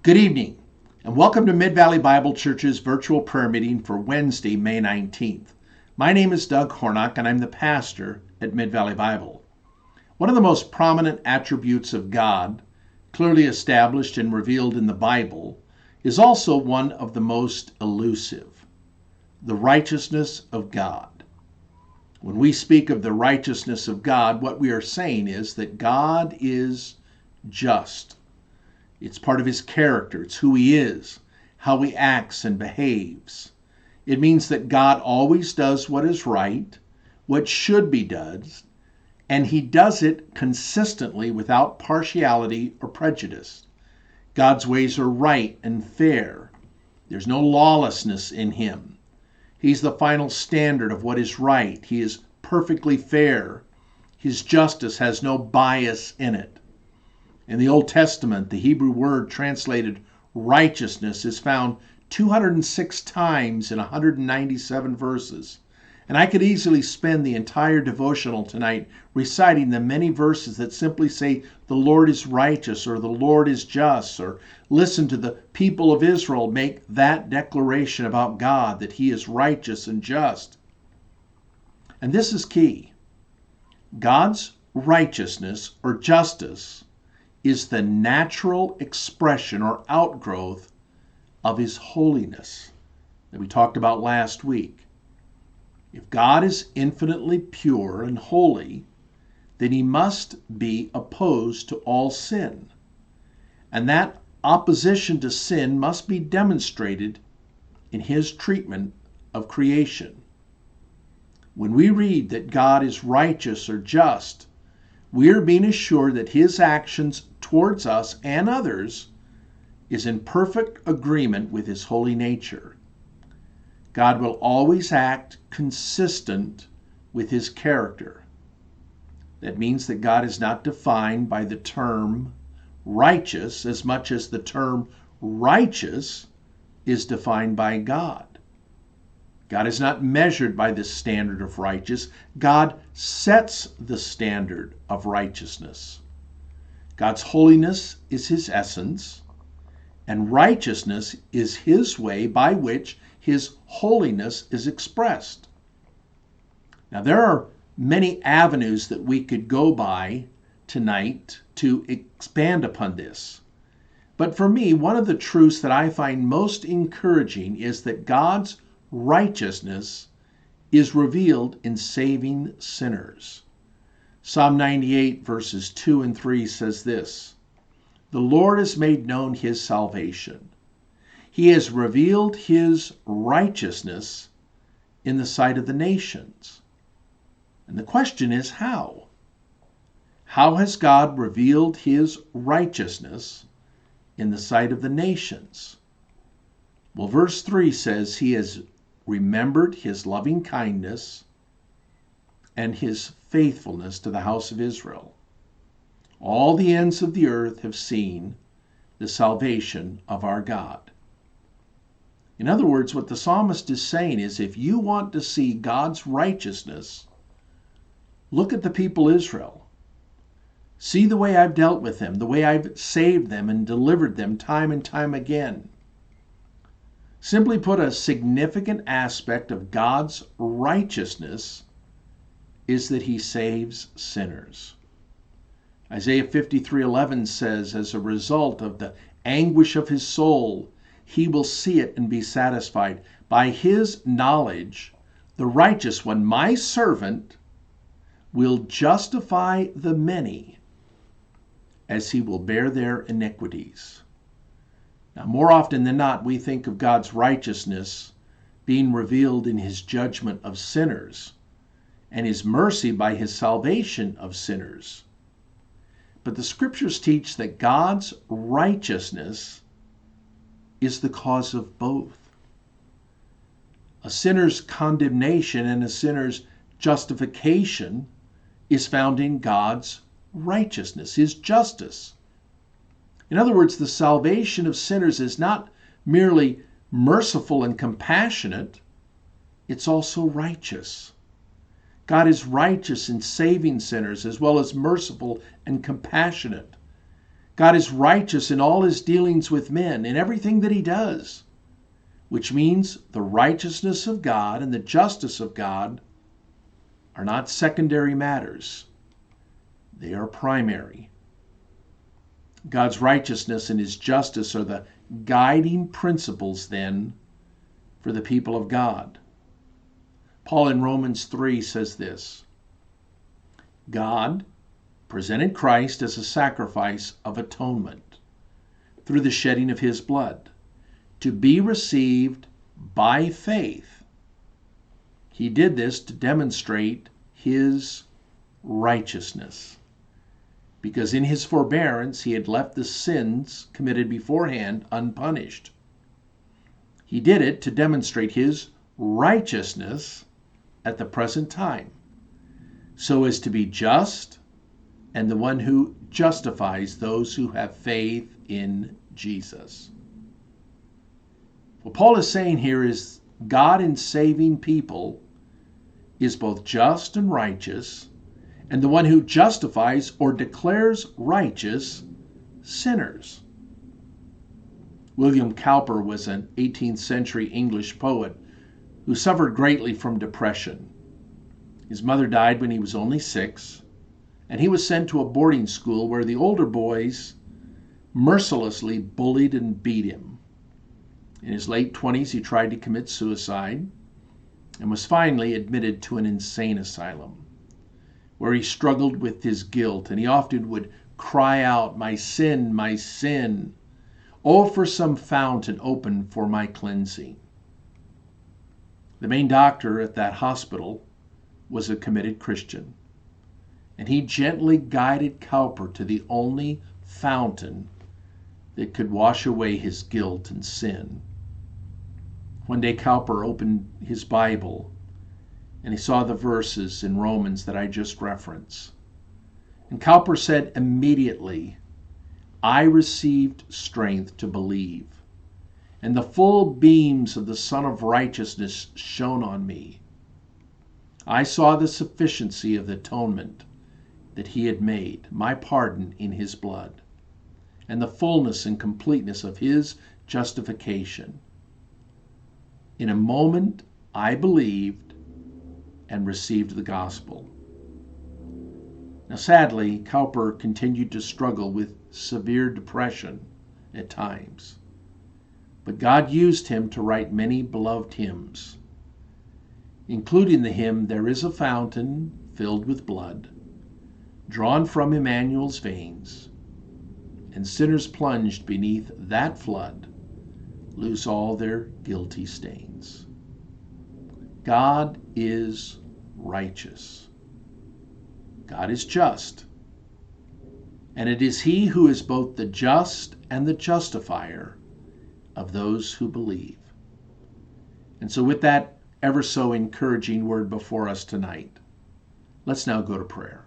Good evening, and welcome to Midvalley Bible Church's virtual prayer meeting for Wednesday, May 19th. My name is Doug Hornock, and I'm the pastor at Midvalley Bible. One of the most prominent attributes of God, clearly established and revealed in the Bible, is also one of the most elusive: the righteousness of God. When we speak of the righteousness of God, what we are saying is that God is just. It's part of his character. It's who he is, how he acts and behaves. It means that God always does what is right, what should be done, and he does it consistently without partiality or prejudice. God's ways are right and fair. There's no lawlessness in him. He's the final standard of what is right. He is perfectly fair. His justice has no bias in it. In the Old Testament, the Hebrew word translated righteousness is found 206 times in 197 verses. And I could easily spend the entire devotional tonight reciting the many verses that simply say the Lord is righteous or the Lord is just, or listen to the people of Israel make that declaration about God, that he is righteous and just. And this is key. God's righteousness or justice is the natural expression or outgrowth of his holiness that we talked about last week. If God is infinitely pure and holy, then he must be opposed to all sin. And that opposition to sin must be demonstrated in his treatment of creation. When we read that God is righteous or just, we are being assured that his actions towards us and others is in perfect agreement with his holy nature. God will always act consistent with his character. That means that God is not defined by the term righteous as much as the term righteous is defined by God. God is not measured by the standard of righteous. God sets the standard of righteousness. God's holiness is his essence, and righteousness is his way by which his holiness is expressed. Now, there are many avenues that we could go by tonight to expand upon this. But for me, one of the truths that I find most encouraging is that God's righteousness is revealed in saving sinners. Psalm 98 verses 2 and 3 says this: "The Lord has made known his salvation. He has revealed his righteousness in the sight of the nations." And the question is, how? How has God revealed his righteousness in the sight of the nations? Well, verse 3 says he has remembered his loving kindness and his faithfulness to the house of Israel. All the ends of the earth have seen the salvation of our God. In other words, what the psalmist is saying is, if you want to see God's righteousness, look at the people Israel. See the way I've dealt with them, the way I've saved them and delivered them time and time again. Simply put, a significant aspect of God's righteousness is that he saves sinners. Isaiah 53:11 says, as a result of the anguish of his soul, he will see it and be satisfied. By his knowledge, the righteous one, my servant, will justify the many as he will bear their iniquities. Now, more often than not, we think of God's righteousness being revealed in his judgment of sinners and his mercy by his salvation of sinners. But the scriptures teach that God's righteousness is the cause of both. A sinner's condemnation and a sinner's justification is found in God's righteousness, his justice. In other words, the salvation of sinners is not merely merciful and compassionate, it's also righteous. God is righteous in saving sinners as well as merciful and compassionate. God is righteous in all his dealings with men, in everything that he does, which means the righteousness of God and the justice of God are not secondary matters. They are primary. God's righteousness and his justice are the guiding principles, then, for the people of God. Paul in Romans 3 says this: God presented Christ as a sacrifice of atonement through the shedding of his blood, to be received by faith. He did this to demonstrate his righteousness, because in his forbearance he had left the sins committed beforehand unpunished. He did it to demonstrate his righteousness at the present time, so as to be just and the one who justifies those who have faith in Jesus. What Paul is saying here is God in saving people is both just and righteous, and the one who justifies or declares righteous sinners. William Calper was an 18th century English poet who suffered greatly from depression. His mother died when he was only 6, and he was sent to a boarding school where the older boys mercilessly bullied and beat him. In his late 20s, he tried to commit suicide and was finally admitted to an insane asylum, where he struggled with his guilt, and he often would cry out, my sin, oh, for some fountain open for my cleansing." The main doctor at that hospital was a committed Christian, and he gently guided Calper to the only fountain that could wash away his guilt and sin. One day Calper opened his Bible and he saw the verses in Romans that I just referenced. And Calper said immediately, "I received strength to believe, and the full beams of the Son of Righteousness shone on me. I saw the sufficiency of the atonement that he had made, my pardon in his blood, and the fullness and completeness of his justification. In a moment, I believed and received the gospel." Now, sadly, Calper continued to struggle with severe depression at times, but God used him to write many beloved hymns, including the hymn, "There is a fountain filled with blood, drawn from Emmanuel's veins, and sinners plunged beneath that flood lose all their guilty stains." God is righteous. God is just. And it is he who is both the just and the justifier of those who believe. And so with that ever so encouraging word before us tonight, let's now go to prayer.